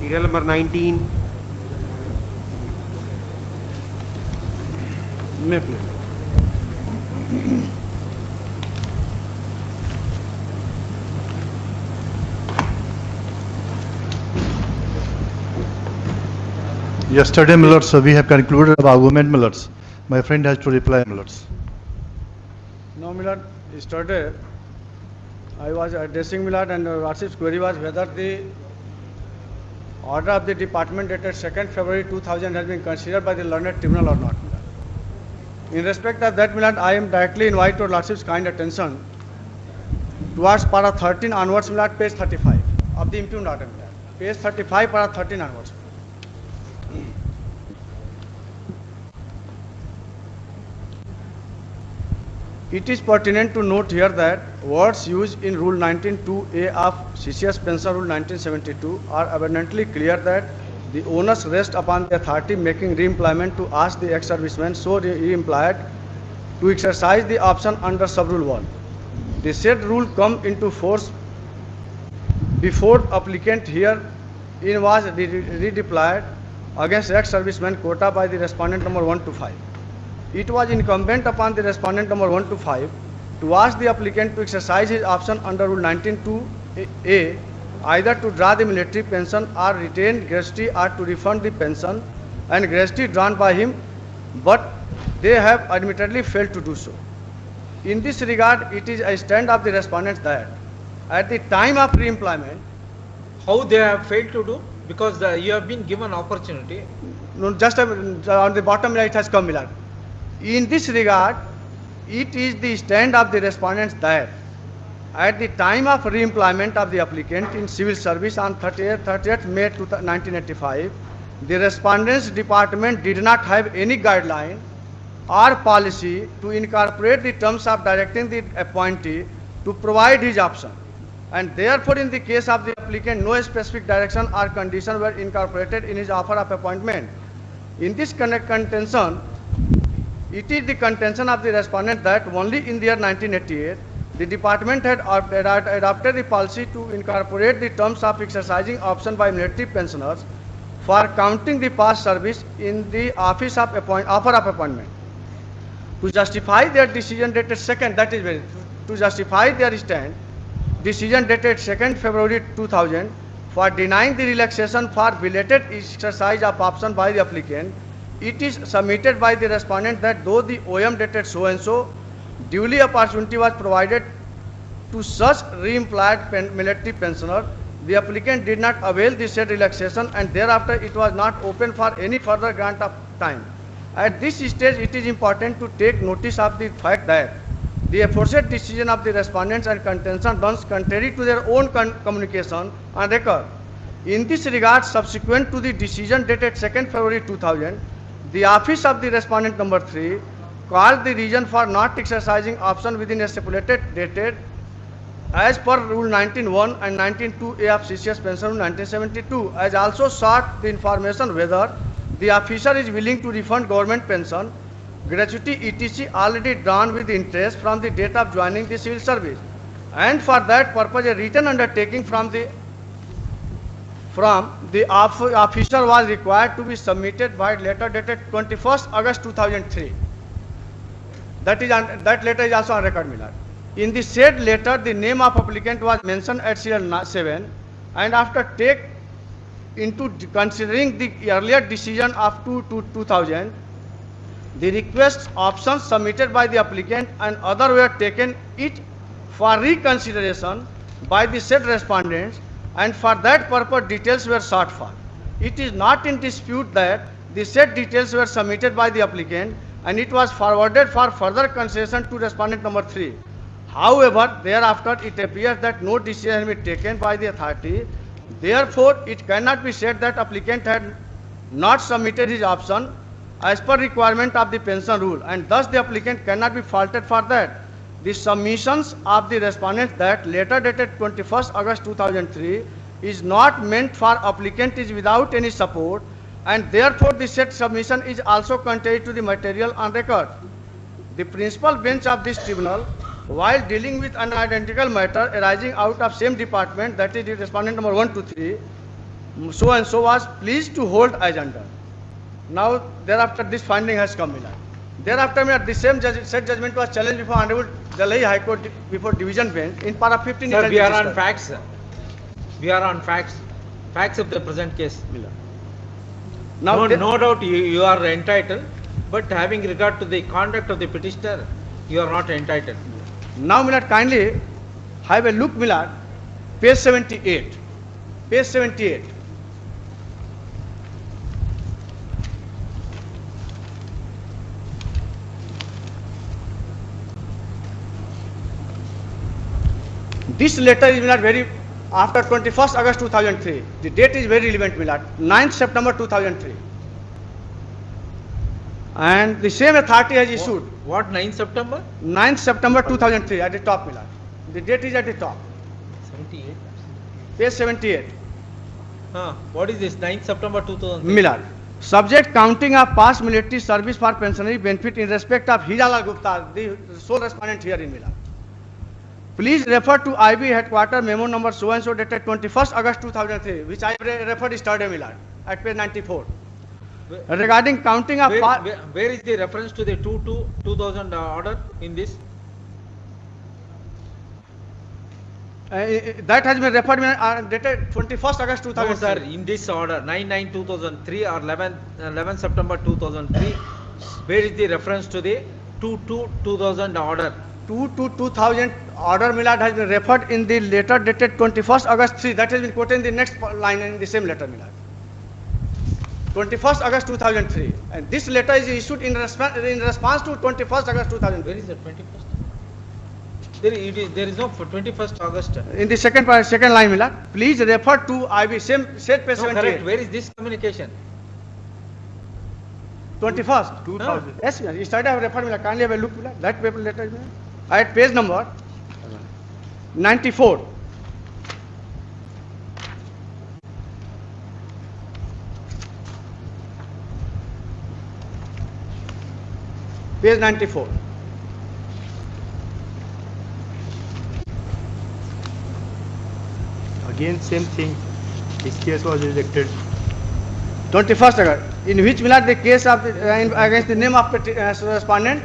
Serial number 19. May please. Yesterday, Millets, we have concluded our argument, Millets. My friend has to reply, Millets. Now, Milad, yesterday I was addressing Milad, and Rasif's query was whether the order of the department dated 2nd February 2000 has been considered by the learned tribunal or not, Milad. In respect of that, Milad, I am directly invite to Rasif's kind attention towards para 13 onwards, Milad, page 35 of the impugned order, Milad. Page 35, para 13 onwards. It is pertinent to note here that words used in Rule 19(2)A of CCS Pension Rule 1972 are abundantly clear that the onus rests upon the authority making re-employment to ask the ex-serviceman so re-employed to exercise the option under Sub-Rule 1. The said rule come into force before applicant here in was redeployed against ex-serviceman quota by the respondent number 1 to 5. It was incumbent upon the respondent number 1 to 5 to ask the applicant to exercise his option under Rule 19(2)A either to draw the military pension or retain gratuity or to refund the pension and gratuity drawn by him, but they have admittedly failed to do so. In this regard, it is a stand of the respondents that at the time of re-employment, How they have failed to do? Because you have been given opportunity. no, just on the bottom line it has come, Milad. In this regard, it is the stand of the respondents that at the time of re-employment of the applicant in civil service on 30th May 1985, the respondents department did not have any guideline or policy to incorporate the terms of directing the appointee to provide his option. And therefore, in the case of the applicant, no specific direction or condition were incorporated in his offer of appointment. In this contention, it is the contention of the respondent that only in the year 1988, the department had adopted the policy to incorporate the terms of exercising option by military pensioners for counting the past service in the office of offer of appointment. To justify their decision dated 2nd, that is very, to justify their stand, decision dated 2nd February 2000 for denying the relaxation for belated exercise of option by the applicant, it is submitted by the respondent that though the OM dated so and so, duly opportunity was provided to such re-employed military pensioner, the applicant did not avail the said relaxation and thereafter it was not open for any further grant of time. At this stage, it is important to take notice of the fact that the aforesaid decision of the respondents and contention runs contrary to their own communication on record. In this regard, subsequent to the decision dated 2nd February 2000, the office of the respondent number 3 called the reason for not exercising option within a stipulated dated as per Rule 19(1) and 19(2)A of CCS Pension Rule 1972, as also sought the information whether the officer is willing to refund government pension, gratuity etc. already drawn with interest from the date of joining the civil service, and for that purpose a written undertaking from the officer was required to be submitted by letter dated 21st August 2003. That letter is also on record, Milad. In the said letter, the name of applicant was mentioned at serial 7, and after take into considering the earlier decision of 2000, the request options submitted by the applicant and other were taken it for reconsideration by the said respondents, and for that purpose details were sought for. It is not in dispute that the said details were submitted by the applicant and it was forwarded for further consideration to respondent number 3. However, thereafter it appears that no decision has been taken by the authority. Therefore, it cannot be said that applicant had not submitted his option as per requirement of the pension rule, and thus the applicant cannot be faulted for that. The submissions of the respondents that letter dated 21st August 2003 is not meant for applicant is without any support, and therefore the said submission is also contrary to the material on record. The principal bench of this tribunal, while dealing with an identical matter arising out of same department, that is the respondent number 1 to 3, so and so was pleased to hold as under. Now, thereafter, this finding has come, Milad. Thereafter, Milad, the same said judgment was challenged before Honorable Delhi High Court before Division Bench in para 15. Sir, it we has are been on facts. We are on facts. Facts of the present case. Milad. Now, No, the- no doubt you are entitled, but having regard to the conduct of the petitioner, you are not entitled. Now, Milad, kindly have a look, Milad, page 78. Page 78. This letter is Milad very after 21st August 2003. The date is very relevant, Milad. 9th September 2003. And the same authority has issued What, 9 September? 9th September 2003 at the top, Milad. The date is at the top. 78. Page 78. What is this, 9 September 2003? Milad. Subject counting of past military service for pensionary benefit in respect of Hiralal Gupta, the sole respondent here in Milad. Please refer to IB headquarter memo number so and so dated 21st August 2003, which I referred yesterday, Milad, at page 94. Regarding counting of Where is the reference to the 2000 order in this? That has been referred dated 21st August No, 2003. sir, in this order, 9/9/2003 or 11 September 2003, where is the reference to the 2000 order? 2000 order, Milad, has been referred in the letter dated 21st August 3. That has been quoted in the next line in the same letter, Milad. 21st August 2003. And this letter is issued in response to 21st August 2003. Where is the 21st? There is no 21st August. In the second line, Milad, please refer to IB, same said page No, 78. correct. Where is this communication? 21st. 2000. Yes, Milad. Yesterday I have referred, Milad. Kindly have a look, Milad. That paper letter is Milad. At page number 94. Page 94. Again, same thing. This case was rejected. 21st August. In which, Milad, the case of against the name of respondent?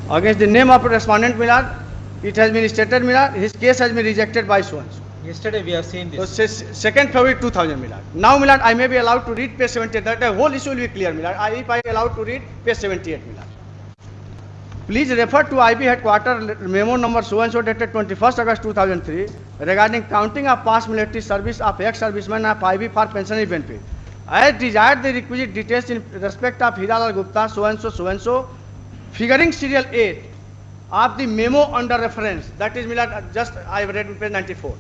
Against the name of respondent, Milad, it has been stated, Milad, his case has been rejected by so and so. Yesterday we have seen So, this. 2nd February 2000, Milad. Now, Milad, I may be allowed to read page 78. That the whole issue will be clear, Milad. If I allowed to read page 78, Milad. Please refer to IB headquarter memo number so and so dated 21st August 2003 regarding counting of past military service of ex-servicemen of IB for pensionary benefit. I desired the requisite details in respect of Hiralal Gupta so and so, figuring serial 8 of the memo under reference. That is, Milad, just I have read in page 94.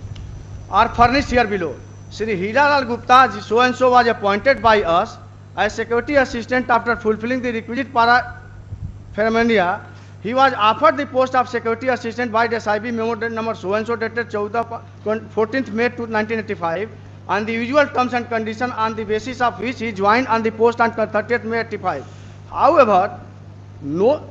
Are furnished here below. Shri Hiralal Gupta so and so was appointed by us as security assistant after fulfilling the requisite paraphernalia. He was offered the post of security assistant by the SIB memo number so and so dated 14th May 1985 on the usual terms and conditions on the basis of which he joined on the post on 30th May 85. However, no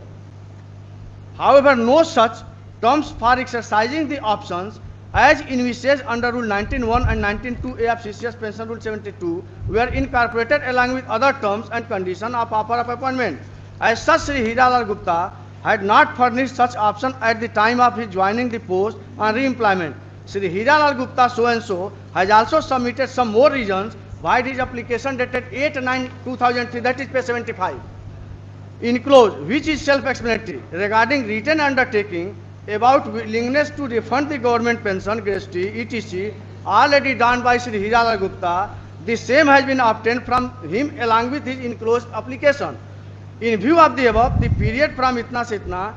such terms for exercising the options as envisaged under Rule 19.1 and 19.2A of CCS Pension Rule 72 were incorporated along with other terms and conditions of offer of appointment. As such, Shri Hiralal Gupta had not furnished such option at the time of his joining the post on re-employment. Shri Hiralal Gupta so and so has also submitted some more reasons why his application dated 8/9/2003, that is page 75, enclosed, which is self-explanatory, regarding written undertaking about willingness to refund the government pension, gratuity, etc., already done by Shri Hiralal Gupta. The same has been obtained from him along with his enclosed application. In view of the above, the period from itna se itna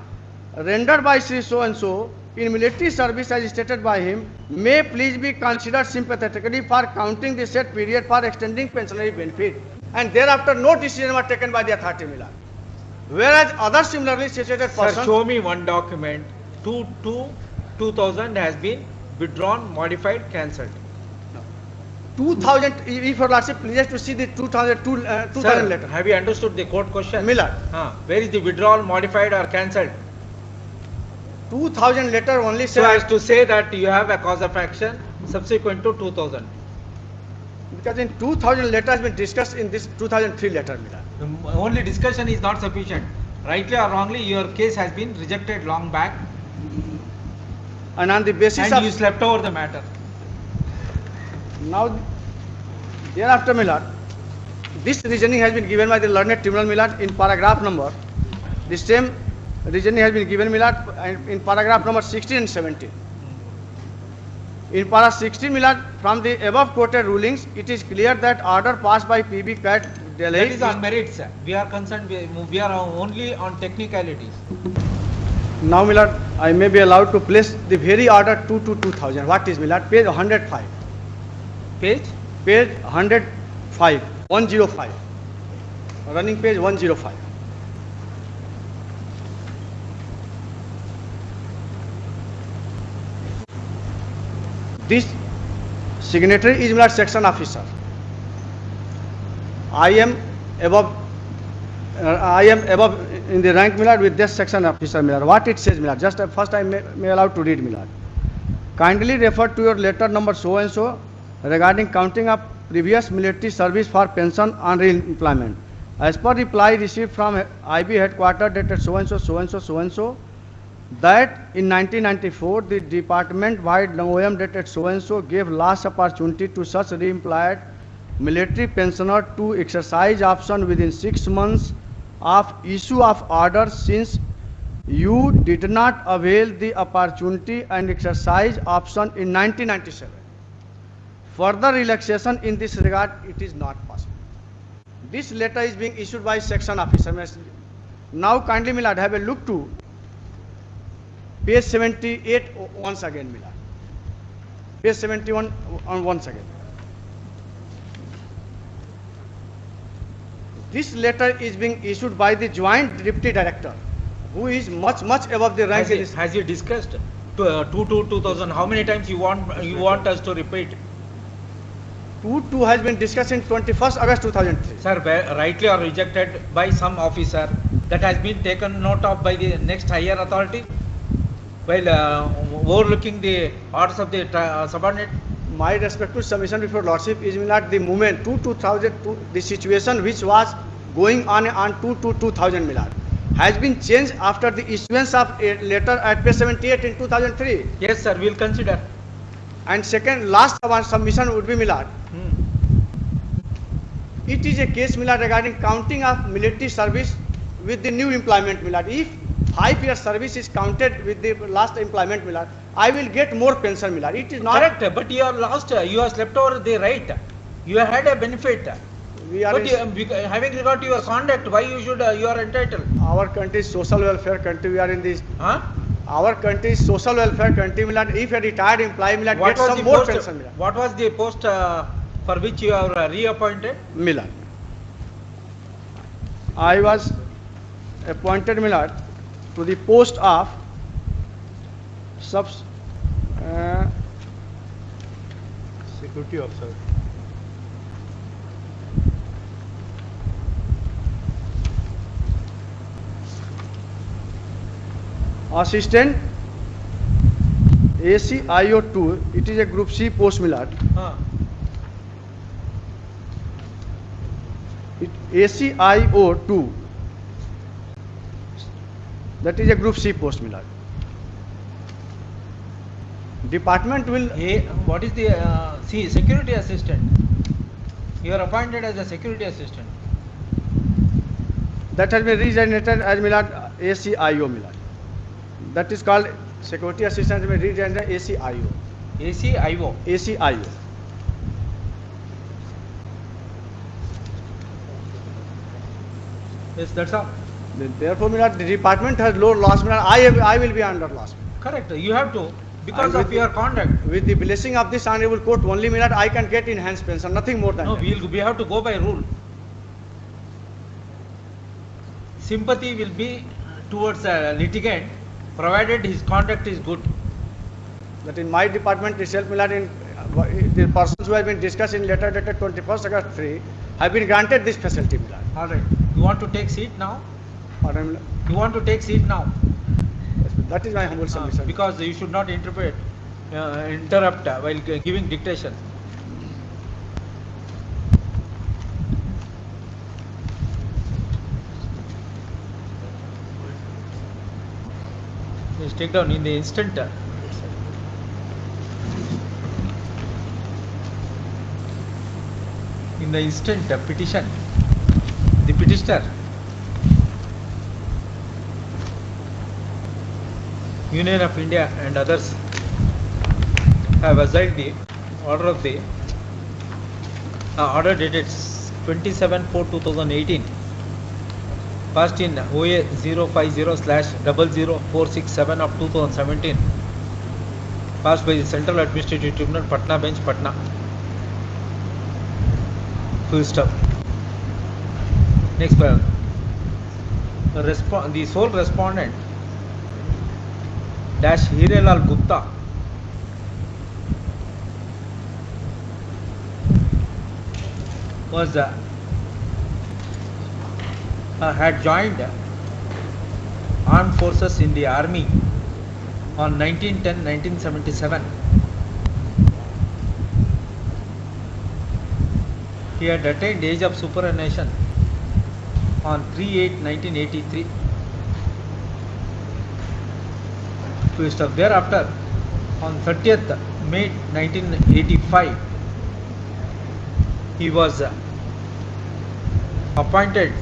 rendered by Shri so and so in military service as stated by him may please be considered sympathetically for counting the said period for extending pensionary benefit. And thereafter no decision was taken by the authority, Milad. Whereas other similarly situated Sir, persons. show me one document. 2000 has been withdrawn, modified, cancelled. 2000, if your lordship pleases to see the 2000 Sir, letter. have you understood the court question? Miller. Where is the withdrawal, modified or cancelled? 2000 letter only So says, as to say that you have a cause of action subsequent to 2000. because in 2000 letter has been discussed in this 2003 letter, Miller. Only discussion is not sufficient. Rightly or wrongly, your case has been rejected long back And on the basis and you of, slept over the matter. now, thereafter, Miller, this reasoning has been given by the learned tribunal, Miller, in paragraph number, the same reasoning has been given, Miller, in paragraph number 16 and 17. In para 16, Miller, from the above quoted rulings, it is clear that order passed by PB Cat Delhi That is on merits. We are concerned, we are only on technicalities. Now, Miller, I may be allowed to place the very order 2 to 2000. What is, Miller? Page 105. Page? Page 105. 105. Running page 105. This signatory is Miller section officer. I am above in the rank, Miller, with this section officer, Miller. What it says, Miller? Just first I may allowed to read, Miller. Kindly refer to your letter number so and so regarding counting up previous military service for pension and re-employment. As per reply received from IB headquarters dated so and so, so and so, so and so, that in 1994 the department-wide OM dated so and so gave last opportunity to such re-employed military pensioner to exercise option within 6 months of issue of order, since you did not avail the opportunity and exercise option in 1997. Further relaxation in this regard, it is not possible. This letter is being issued by section officer. Now kindly, Milad, have a look to page 78 once again, Milad. Page 71 once again. This letter is being issued by the joint deputy director, who is much above the rank. Has he discussed 2000? How many times you want us to repeat? 2 has been discussed in 21st August 2003. Sir, rightly or rejected by some officer, that has been taken note of by the next higher authority while overlooking the orders of the subordinate. My respectful submission before Lordship is not the moment 2002, the situation which was going on 2000 Milad has been changed after the issuance of a letter at page 78 in 2003. Yes, sir, we will consider. And second, last one submission would be, Milad. It is a case, Milad, regarding counting of military service with the new employment, Milad. If 5 years service is counted with the last employment, Milad, I will get more pension, Milad. It is not correct, but you are lost. You have slept over the right. You had a benefit. We are but having regard to your conduct, why you are entitled? Our country is social welfare country. We are in this. Huh? Our country is social welfare country, Milad. If a retired employee, Milad, gets some more pension, Milad. What was the post for which you are reappointed? Milad. I was appointed, Milad, to the post of Security officer. Assistant ACIO 2. It is a group C post, Milad. ACIO 2. That is a group C post, Milad. Department will. What is the security assistant? You are appointed as a security assistant. That has been regenerated as, Milad, ACIO, Milad. That is called security assistant, has been regenerated ACIO. ACIO. ACIO. Yes, that's all. Therefore, Milad, the department has low loss, Milad. I will be under loss. Correct. You have to, because of your conduct. With the blessing of this honorable court only, Milad, I can get enhanced pension, nothing more than No, that. we have to go by rule. Sympathy will be towards a litigant, provided his conduct is good. That in my department itself, Milad, the persons who have been discussed in letter dated 21st August 3 have been granted this facility, my lord. All right. You want to take seat now? Pardon, my lord. You want to take seat now? Yes, that is my humble submission. Because you should not interrupt while giving dictation. Please take down in the instant. In the instant petition, the petitioner, Union of India and others have assailed the order of the order dated 27/4/2018, passed in OA 050/00467 of 2017, passed by the Central Administrative Tribunal, Patna Bench, Patna. Full stop. Next paragraph. The sole respondent dash Hirelal Gupta was had joined armed forces in the army on 19/10/1977. He had attained age of superannuation on 3/8/1983. Twist of thereafter, on 30th May 1985, he was appointed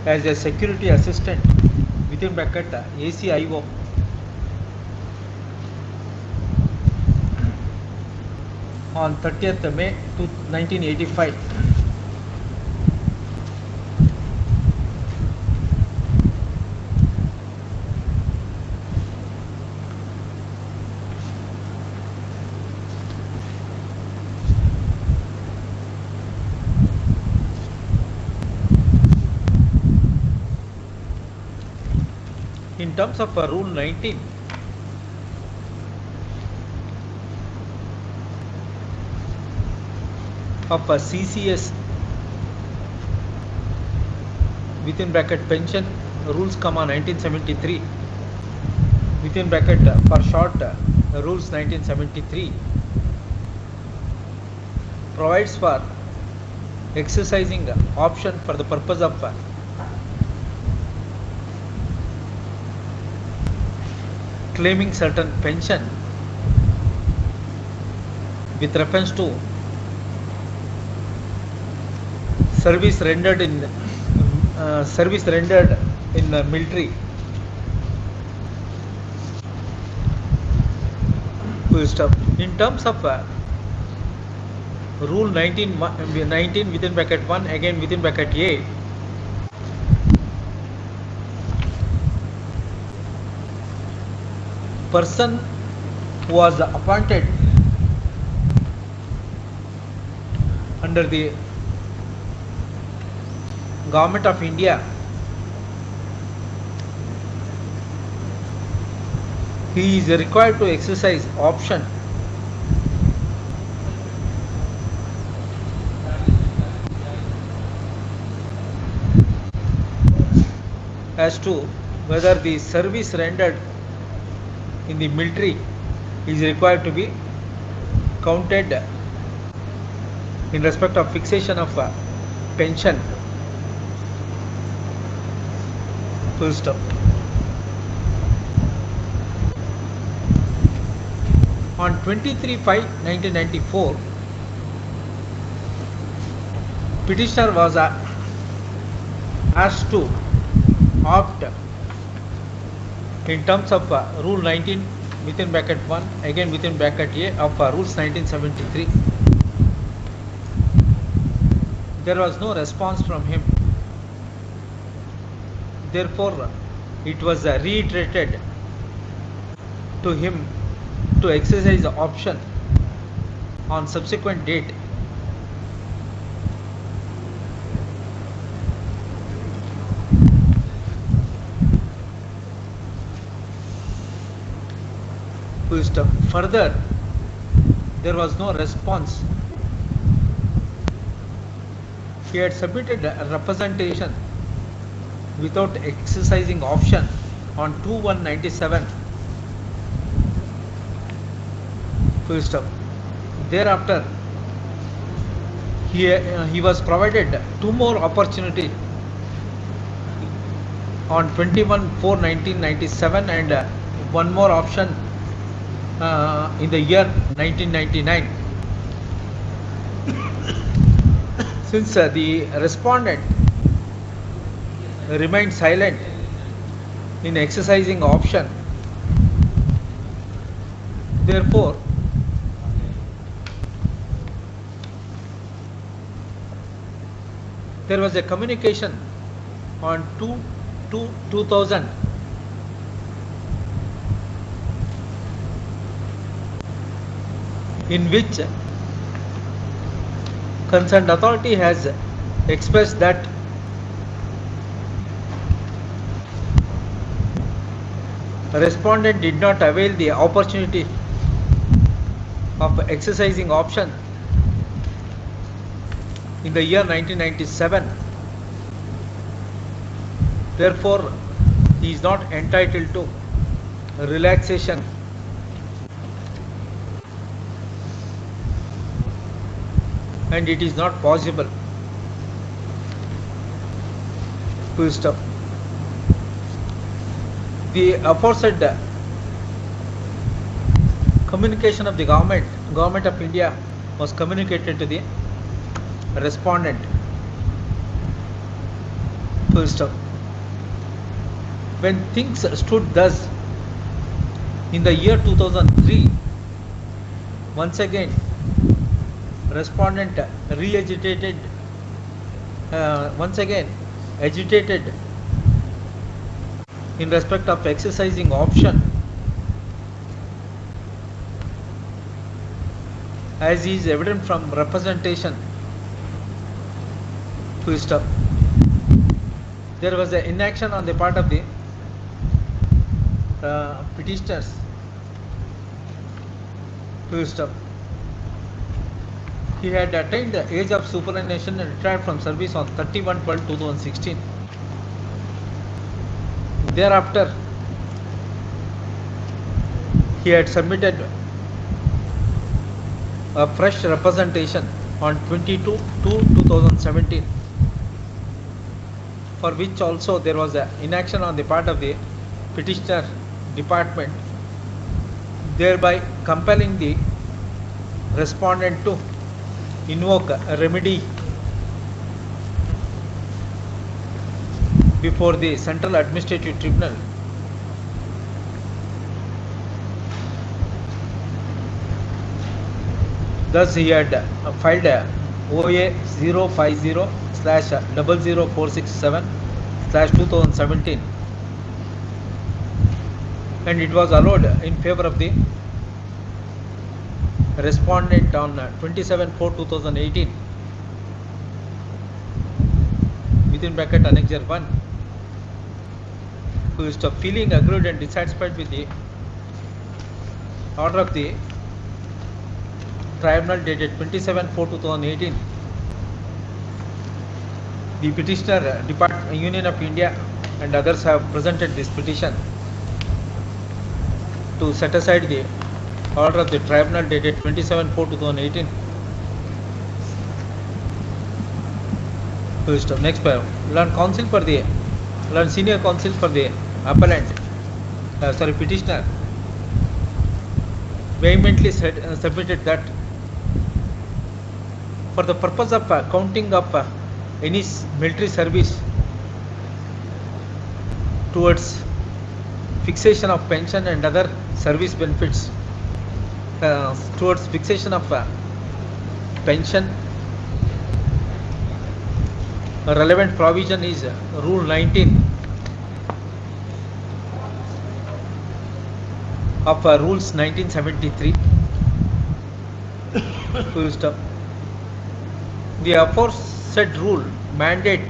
as a security assistant within bracket ACIO on 30th May 1985. In terms of Rule 19, of CCS within bracket pension rules, 1973 within bracket for short rules 1973 provides for exercising option for the purpose of claiming certain pension with reference to service rendered in the military. Full stop. In terms of Rule 19 within bracket 1, again within bracket A, person who was appointed under the Government of India, he is required to exercise option as to whether the service rendered in the military is required to be counted in respect of fixation of pension. Full stop. On 23/5/1994, petitioner was asked to opt in terms of Rule 19 within bracket 1, again within bracket A of Rules 1973. There was no response from him. Therefore, it was reiterated to him to exercise the option on subsequent date. Full stop. Further, there was no response. He had submitted a representation without exercising option on 2/1/97. Full stop. Thereafter, he was provided two more opportunity on 21/4/1997 and one more option in the year 1999. Since the respondent remained silent in exercising option, therefore there was a communication on 2/2/2000 in which concerned authority has expressed that respondent did not avail the opportunity of exercising option in the year 1997. Therefore, he is not entitled to relaxation and it is not possible. Full stop. The aforesaid communication of the government of India was communicated to the respondent. Full stop. When things stood thus, in the year 2003, once again respondent agitated in respect of exercising option, as is evident from representation. Full stop. There was an inaction on the part of the petitioners. Full stop. He had attained the age of superannuation and retired from service on 31/12/2016. Thereafter, he had submitted a fresh representation on 22/2/2017, for which also there was an inaction on the part of the petitioner department, thereby compelling the respondent to invoke a remedy before the Central Administrative Tribunal. Thus, he had filed a OA 050/00467/2017, and it was allowed in favor of the respondent on 27/4/2018 within bracket annexure 1, who is feeling aggrieved and dissatisfied with the order of the tribunal dated 27/4/2018. The petitioner Union of India and others have presented this petition to set aside the order of the tribunal dated 27/4/2018. Next paragraph. Learn senior counsel for the appellant, petitioner, vehemently submitted that for the purpose of counting of any military service towards fixation of pension and other service benefits, towards fixation of pension, a relevant provision is Rule 19 of Rules 1973. Full stop. The aforesaid rule mandate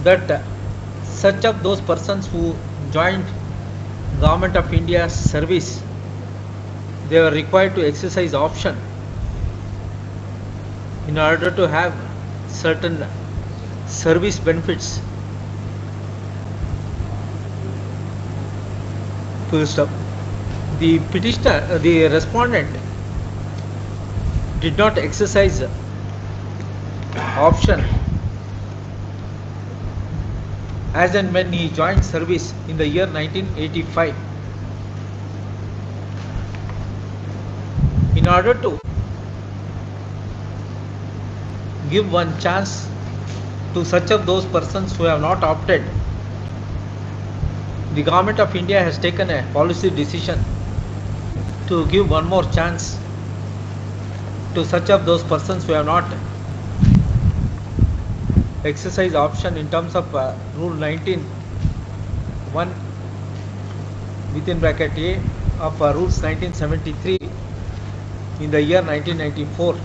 that such of those persons who joined Government of India's service they were required to exercise option in order to have certain service benefits. First up, the petitioner, the respondent did not exercise option as and when he joined service in the year 1985. In order to give one chance to such of those persons who have not opted, the government of India has taken a policy decision to give one more chance to such of those persons who have not exercised option in terms of Rule 19(1) within bracket A of Rules 1973 in the year 1994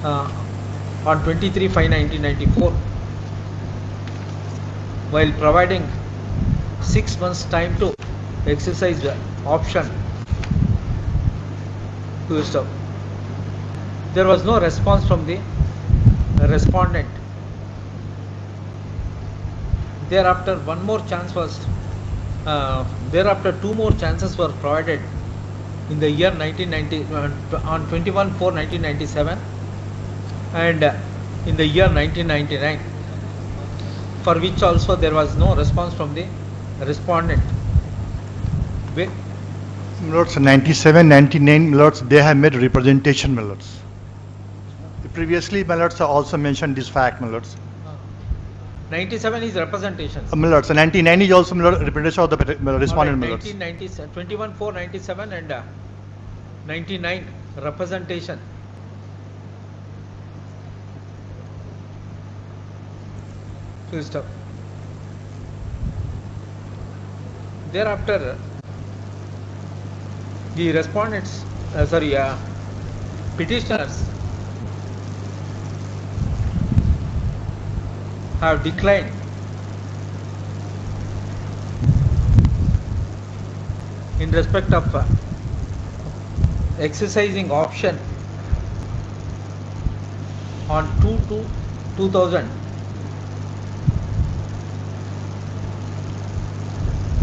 on 23/5/1994, while providing 6 months time to exercise the option to stop. There was no response from the respondent. Thereafter, one more chance was. Thereafter, two more chances were provided in the year 1990 on 21/4/1997 and in the year 1999, for which also there was no response from the respondent. My lords, 97, 99, my lords, they have made representation, my lords. Previously, my lords, I also mentioned this fact, my lords. 97 is representation. My lords, 99 is also, my lord, representation of the respondent, my lords. 21/4/97 and 99 representation. Full stop. Thereafter, the respondents, petitioners have declined in respect of exercising option on 2/2/2000,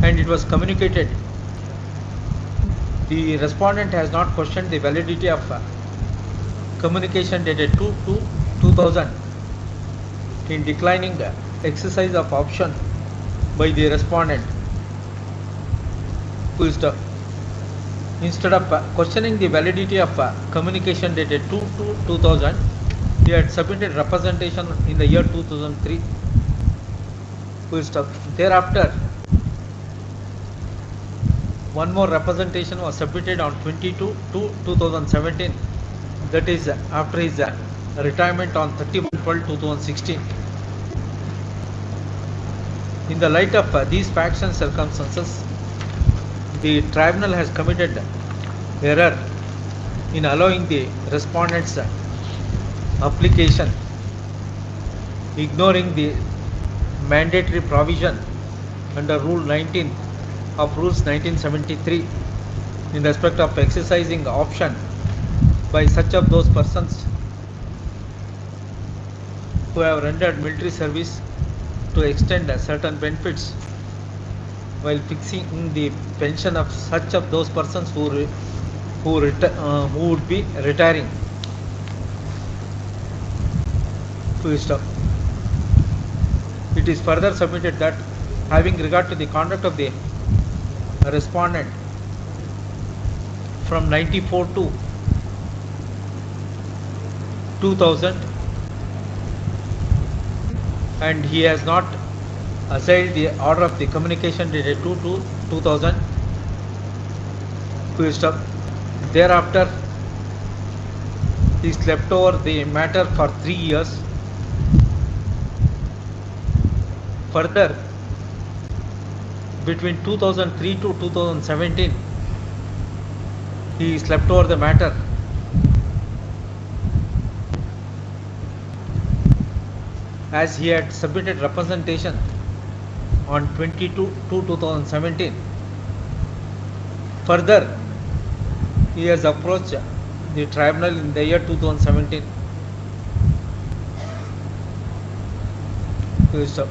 and it was communicated. The respondent has not questioned the validity of communication dated 2/2/2000 in declining the exercise of option by the respondent. Full stop. Instead of questioning the validity of communication dated 2/2/2000, he had submitted representation in the year 2003. Full stop. Thereafter, one more representation was submitted on 22/2/2017, that is after his retirement on 31/12/2016. In the light of these facts and circumstances, the tribunal has committed error in allowing the respondent's application, ignoring the mandatory provision under Rule 19 of Rules 1973 in respect of exercising option by such of those persons who have rendered military service to extend certain benefits, while fixing the pension of such of those persons who would be retiring. Full stop. It is further submitted that, having regard to the conduct of the respondent from 94 to 2000, and he has not assailed the order of the communication dated 2/2/2000. Full stop. Thereafter, he slept over the matter for 3 years. Further, between 2003 to 2017, he slept over the matter. As he had submitted representation on 22/2/2017 Further, he has approached the tribunal in the year 2017 to stop.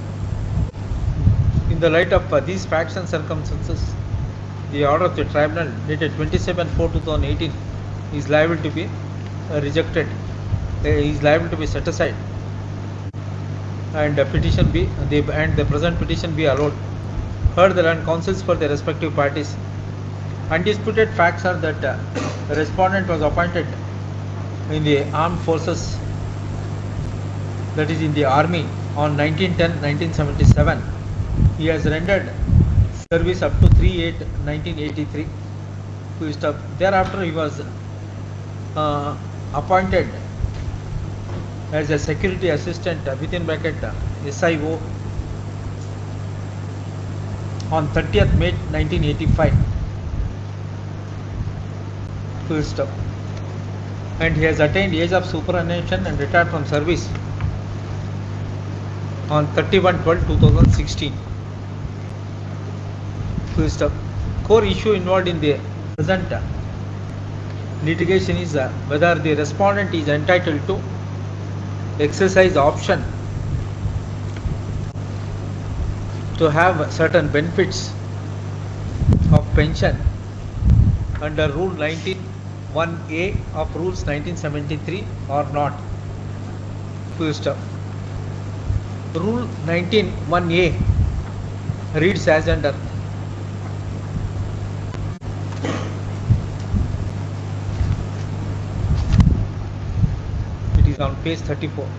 In the light of these facts and circumstances, the order of the tribunal dated 27/4/2018 is liable to be rejected, is liable to be set aside, and the present petition be allowed. Further, and counsels for the respective parties. Undisputed facts are that the respondent was appointed in the armed forces, that is in the army, on 19/10/1977. He has rendered service up to 3/8/1983. Thereafter, he was appointed as a security assistant within bracket SIO on 30th May 1985. Full stop. And he has attained age of superannuation and retired from service on 31/12/2016. Full stop. Core issue involved in the present litigation is whether the respondent is entitled to exercise option to have certain benefits of pension under Rule 19(1)(a) of Rules 1973 or not. Full stop. Rule 19(1)(a) reads as under: it is on page 34.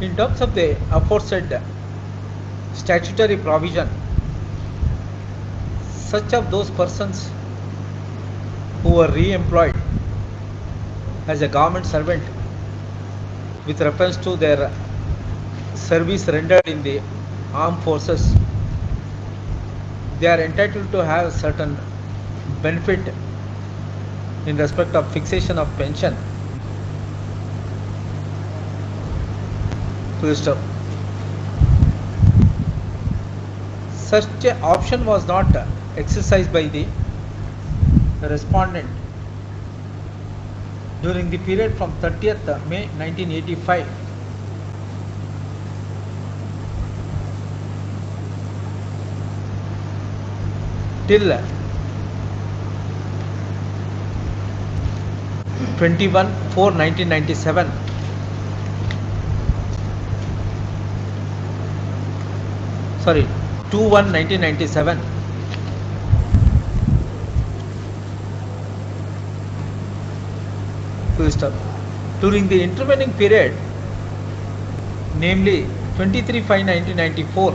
In terms of the aforesaid statutory provision, such of those persons who were re-employed as a government servant with reference to their service rendered in the armed forces, they are entitled to have certain benefit in respect of fixation of pension. Full stop. Such an option was not exercised by the respondent during the period from 30th May 1985 till 21/4/1997. Sorry, 2/1/1997. Full stop. During the intervening period, namely 23/5/1994,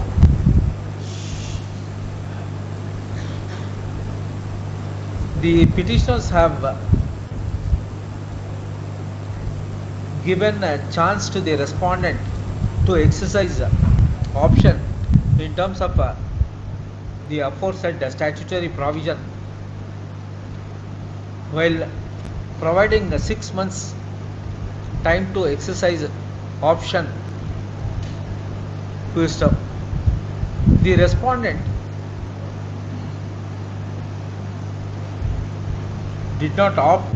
the petitioners have given a chance to the respondent to exercise option in terms of the aforesaid statutory provision, while providing 6 months time to exercise option. Full stop. The respondent did not opt.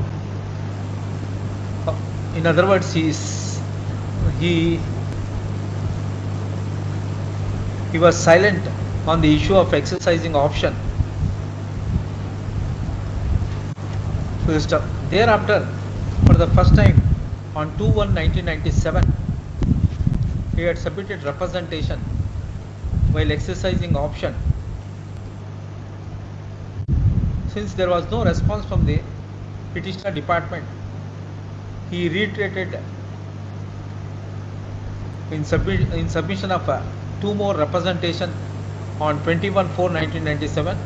In other words, he was silent on the issue of exercising option. Full stop. Thereafter, for the first time on 2/1/1997, he had submitted representation while exercising option. Since there was no response from the petitioner department, he reiterated in submission of 2 more representation on 21/4/1997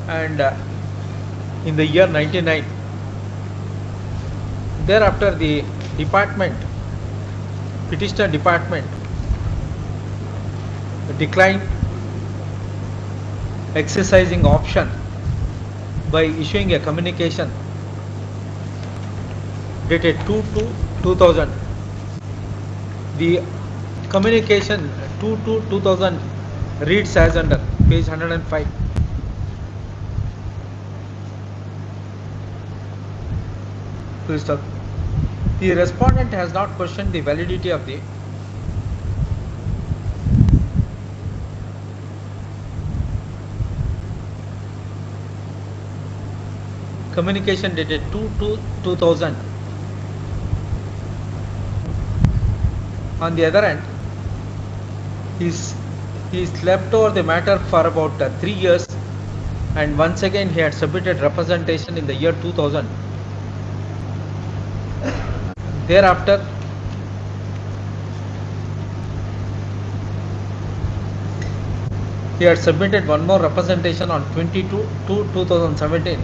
and in the year 99. Thereafter, the petitioner department declined exercising option by issuing a communication dated 2/2/2000. The communication 2/2/2000 reads as under page 105. Full stop. The respondent has not questioned the validity of the communication dated 2/2000. On the other hand, he slept over the matter for about 3 years, and once again he had submitted representation in the year 2000. Thereafter, he had submitted one more representation on 22/2/2017,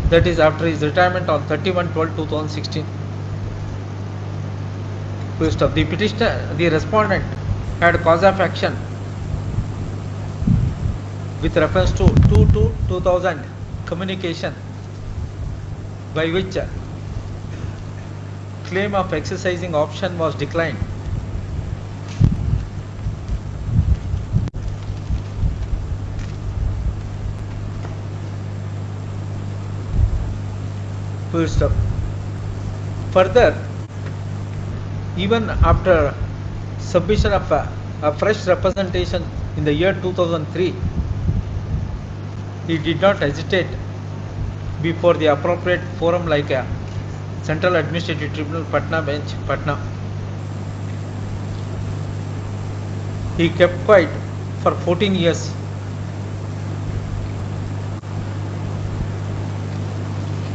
that is after his retirement on 31/12/2016. First of the petitioner, the respondent had cause of action with reference to 2/2000 communication, by which claim of exercising option was declined. Full stop. Further, even after submission of a fresh representation in the year 2003, he did not hesitate before the appropriate forum like a Central Administrative Tribunal, Patna bench, Patna. He kept quiet for 14 years.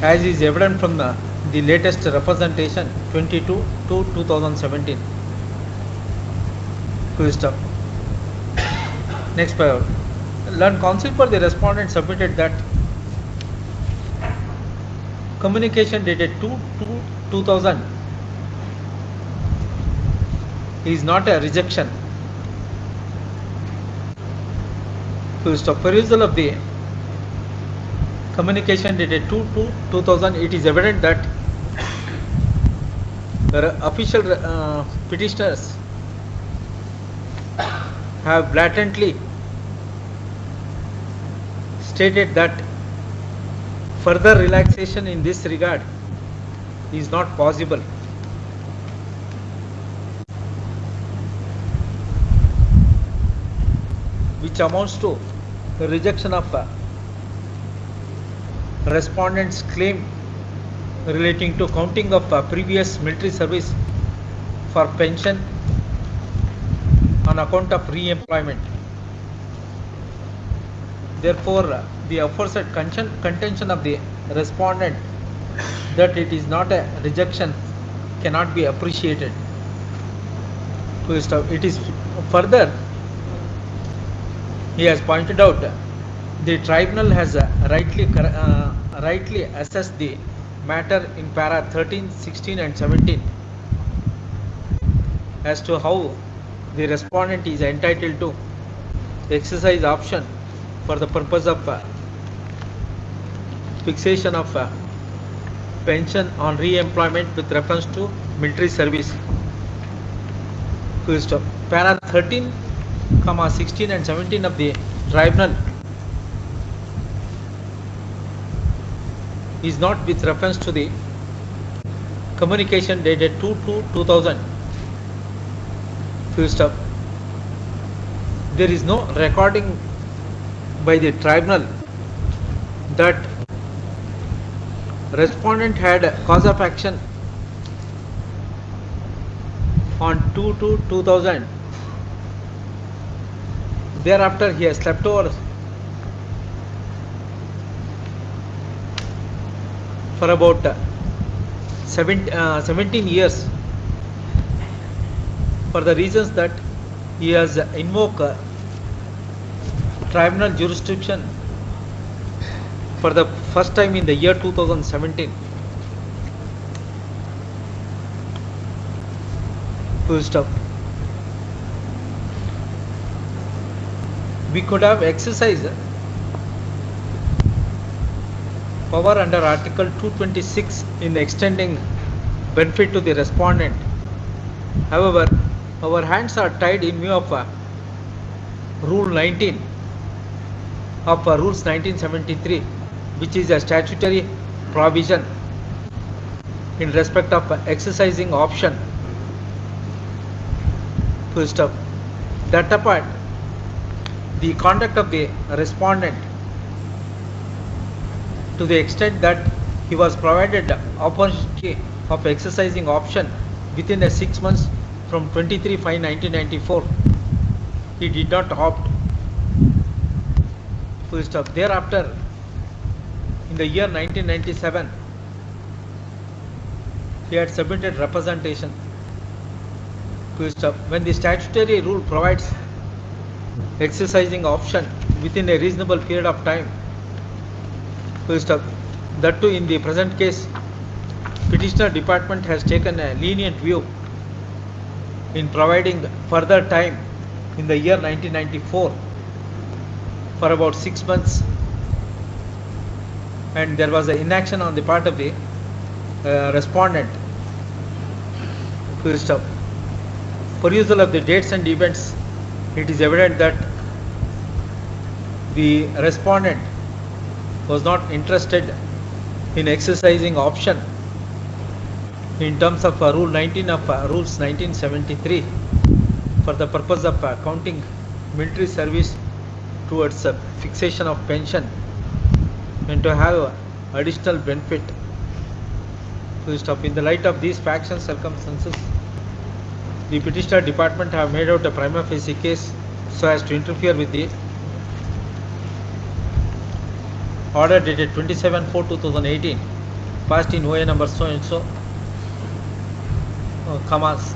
As is evident from the latest representation 22/2017. Full stop. Next paragraph. Learned counsel for the respondent submitted that communication dated 2/2000 is not a rejection. Full stop. Perusal of the communication dated 2/2000, it is evident that official petitioners have blatantly stated that further relaxation in this regard is not possible. Which amounts to the rejection of respondent's claim relating to counting of previous military service for pension on account of re-employment. Therefore, the aforesaid contention of the respondent that it is not a rejection cannot be appreciated. It is further, he has pointed out, the tribunal has rightly assessed the matter in para 13, 16 and 17 as to how the respondent is entitled to exercise option for the purpose of fixation of pension on re-employment with reference to military service. Full stop. Para 13, 16 and 17 of the tribunal is not with reference to the communication dated 2/2000. Full stop. There is no recording by the tribunal that respondent had a cause of action on 2/2000. Thereafter, he has slept over for about 17 years for the reasons that he has invoked tribunal jurisdiction for the first time in the year 2017. Full stop. We could have exercised power under Article 226 in extending benefit to the respondent. However, our hands are tied in view of Rule 19 of Rules 1973, which is a statutory provision in respect of exercising option. Full stop. That apart, the conduct of the respondent, to the extent that he was provided opportunity of exercising option within the 6 months from 23/5/1994, he did not opt. Full stop. Thereafter, in the year 1997, he had submitted representation. Full stop. When the statutory rule provides exercising option within a reasonable period of time, full stop, that too in the present case, petitioner department has taken a lenient view in providing further time in the year 1994 for about 6 months, and there was an inaction on the part of the respondent. Full stop. Perusal of the dates and events, it is evident that the respondent was not interested in exercising option in terms of Rule 19 of Rules 1973 for the purpose of counting military service towards fixation of pension and to have additional benefit. Full stop. In the light of these facts and circumstances, the petitioner department have made out a prima facie case so as to interfere with the order dated 27/4/2018, passed in OA number so and so,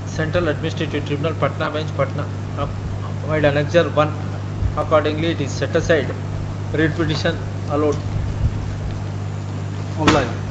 Central Administrative Tribunal, Patna Bench, Patna, while Annexure 1, accordingly it is set aside. Read petition allowed. Online.